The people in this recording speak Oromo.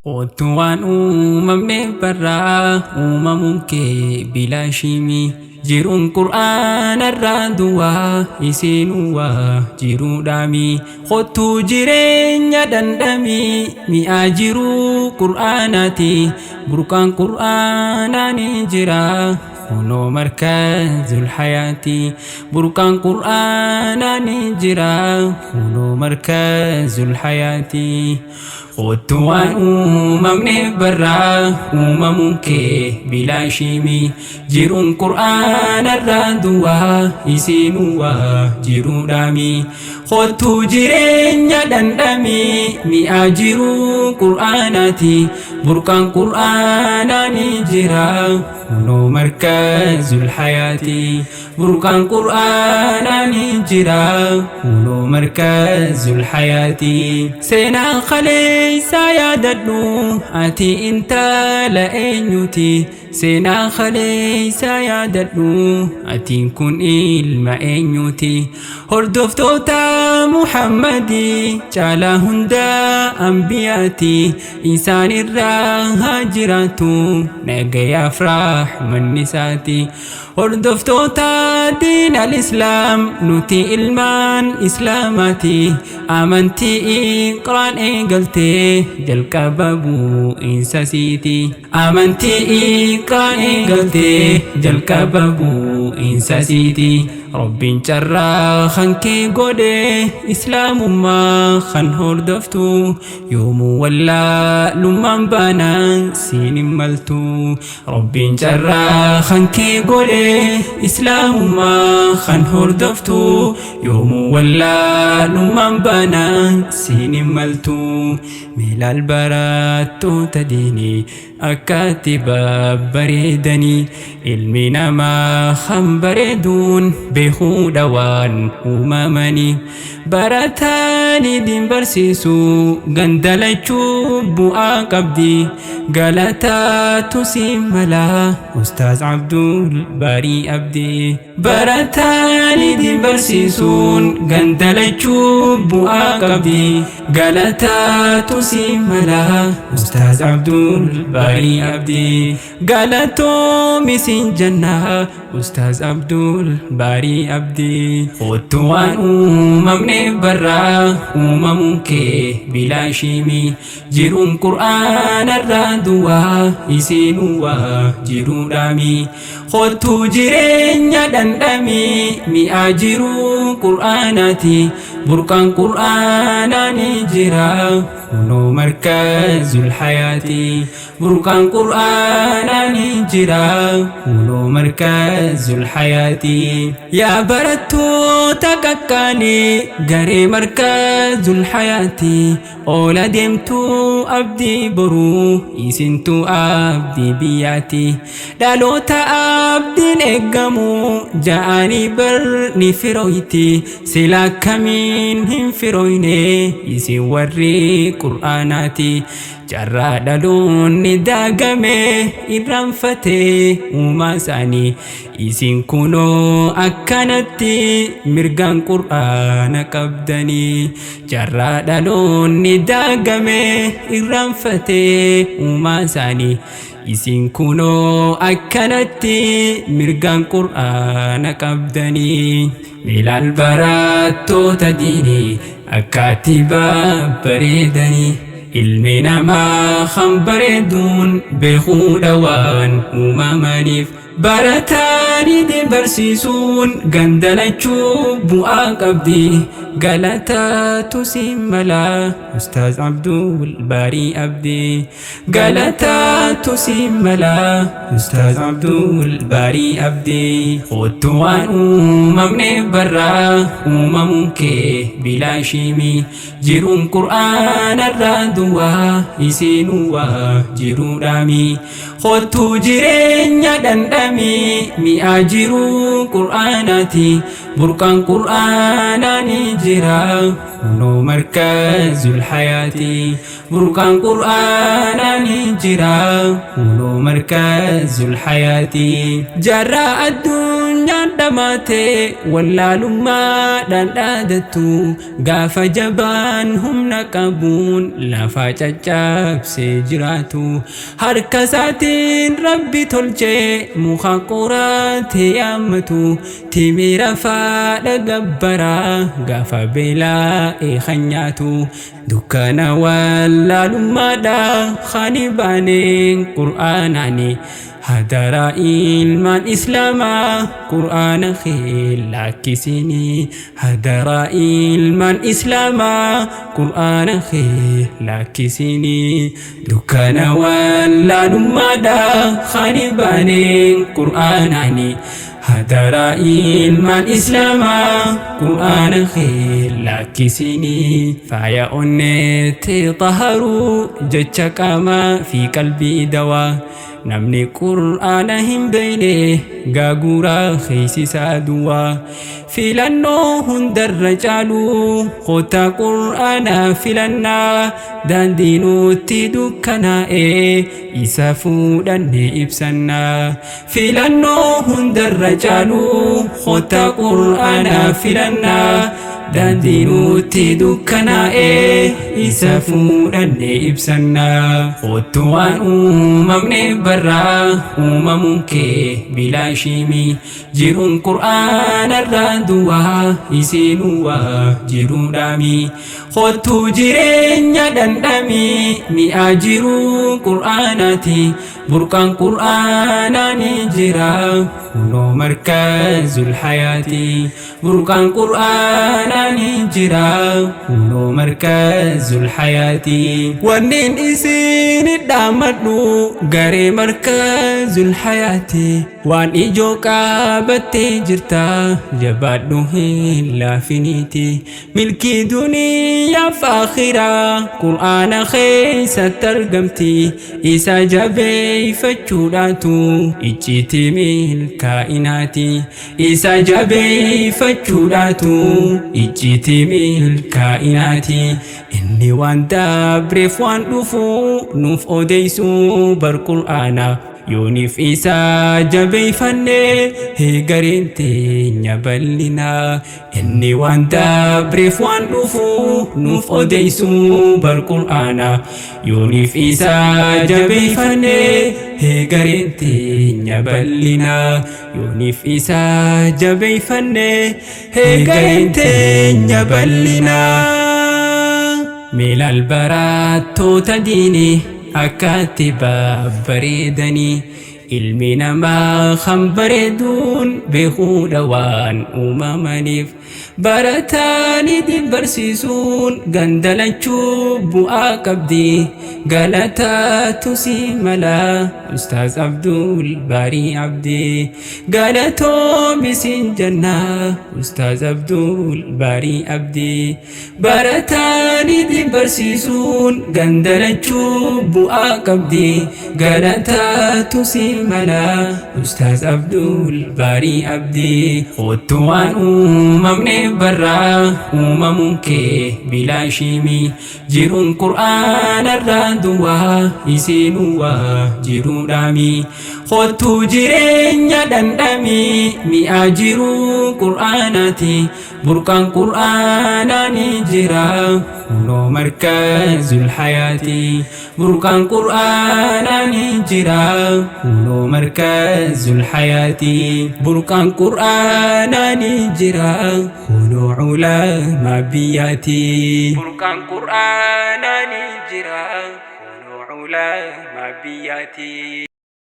Otuan uumamne barraa uumamuun kee bilaashimi jiruun qur'aanarraa duwwaa isiinuwaa jiruudhaami kottuu jireenya dandhami mi'aa jiruu qur'aanaati burqaan qur'aanaani jira kunoo markazul hayaati burqaan qur'aanaani jira kunoo markazul hayaati Otuan uumamne barraa uumamuun kee bilaashimi jiruun qur'aanarraa duwwaa isiinuwaa jiruudhaami kottuu jireenya dandhami mi'aa jiruu qur'aanaati burqaan qur'aanaani jira kunoo markazul hayaati burqaan qur'aanaani jira kunoo markazul hayaati seenaa qalee Isa yaadadhu ati intala eenyuti seenaa qalee isa yaadadhu ati kun ilma eenyuti hordoftoota Muhammadi caalaa hunda anbiyaati isaan irraa haa jiraatu nagayaaf rahmanni isaati hordoftoota diin al-islaam nuti ilmaan islaamaati amantii quraan eegalte jalqaba bu'insa siiti amantii quraan eegalte jalqaba bu'insa siiti Rabbiin carraa kan kee godhe islaamummaa kan hordoftu yoomuu wallaalummaan baanaan siin hin maltu Rabbiin carraa kan kee godhe islaamummaa kan hordoftu yoomuu wallaalummaan baanaan siin hin maltu milaal barattoota diinii akkatti babbareedanii ilmi namaa kan bareeduun beekuudha waan uumamanii baratanii diin barsiisuu gandalachuu bu'aa qabdi galataatu siin malaa Ustaaz Abdul Baarii Abdii baratanii diin barsiisuun gandalachuu bu'aa qabdi galataatu siin malaa Ustaaz Abdul Baarii Abdii galatoomi siin jannaa Ustaaz Abdul Baarii Abdii Otuan uumamne barraa uumamuun kee bilaashimi jiruun qur'aanarraa duwwaa isiinuwaa jiruudhaami kottuu jireenya dandhami mi'aa jiruu qur'aanaati burqaan qur'aanaani jira kunoo markazul hayaati burqaan qur'aanaani jira kunoo markazul hayaati yaa barattoota qaqqaalii garee markazul hayaati oola deemtuu abdii boruu isintuu abdii biyyaati dhaloota abdiin eeggamu ja'anii barni firooyti sila akkamiin hin firooyne isin warri qur'aanaati carraa dhaloonni daagame irraanfate uumaa isaanii isin kunoo akkanatti mirgaan qur'aana qabdanii carraa dhaloonni daagame irraanfate uumaa isaanii isin kunoo akkanatti mirgaan qur'aana qabdanii milaal barattoota diinii akkatti babbareedanii ilmi namaa kan bareeduun beekuudha waan uumamaniif baratanii diin barsiisuun gandalachuu bu'aa qabdi galataatu siin malaa Ustaaz Abdul Baarii Abdii galataatu siin malaa Ustaaz Abdul Baarii Abdii Otuan uumamne barraa uumamuun kee bilaashimi jiruun qur'aanarraa duwwaa isiinuwaa jiruudhaami kottuu jireenya dandhami mi'aa jiruu qur'aanaati burqaan qur'aanaani jira كونو مركز الحياة بركان قرآن نجرا كونو مركز الحياة جراء الدنيا دماتي ولا لما دادتو غاف جبان هم نقبون لا فاججاب سجراتو هركساتين ربي تلجي مخاقرات يامتو تيمير فاد قبرا غاف بلا خنياتو دكانا ولا لما دا خانبانين قرآناني هدرا علمان إسلاما قرآن خيل لاكسيني هدرا علمان إسلاما قرآن خيل لاكسيني دكانا ولا نمادا خانبانين قرآناني هدرا علمان إسلاما قرآن خيل لاكسيني فايا أنتي طهروا جتشا كاما في قلبي دوا نمني قرآن هم بينه غاغورا خيسي سادوا فيلانو هندر رجالو خوتا قرآن فيلانا دان دينو تيدو كنا إسافو دان إبسنا فيلانو هندر رجالو خوتا قرآن فيلانا دان دينو تيدو كنا إسافو دان إبسنا خوتوان ممني برا ممكن بلا شيمي جيرون قرآن الرادوا يسينوا جيرون دامي خوتو جيرين يدن دامي مي أجيرون قرآناتي بركان قرآن نجرا كونو مركز الحياة بركان قرآن نجرا كونو مركز الحياة ونين إسين الدامدو غري مركز الحياة وان إجوكا بتي جرتا جبادو هلا فينيتي ملكي دنيا فاخرة قرآن خيسة ترقمتي إسا جبي فجوراتو إجيتي ملكائناتي إسا جبي فجوراتو إجيتي ملكائناتي إني وان دابريف وان دفو نوف أوديسو برقرآن يونيف إسا جبي فني هي غرينتي نبلنا إني وان دابريف وان دفو نوف أوديسو برقرآن يونيف إسا جبي فني هي غرينتي نبلنا يونيف إسا جبي فني هي غرينتي نبلنا ميل البراتو تديني أكاتبا بريدني ilmi namaa kan bareeduun beekuu dhawaan uumamaniif barataanii barsiisuun gandalachuu bu'aa qabdi galataatu si mala Ustaaz Abdul Bari Abdi galatoo bisin jannaa Ustaaz Abdul Bari Abdi barataanii barsiisuun gandalachuu bu'aa qabdi galataatu si ملا أستاذ عبد الباري عبدي خوتوان ممني برا ممكن بلا شيمي جيرون قرآن الرادوا يسينوا جيرون دامي خوتو جيرين يدن دامي مي أجيرون قرآناتي بركان قرآن نجرا كونو مركز الحياة بركان قرآن نجرا كونو مركز الحياة بركان قرآن نجرا كونو علماء بياتي بركان قرآن نجرا كونو علماء بياتي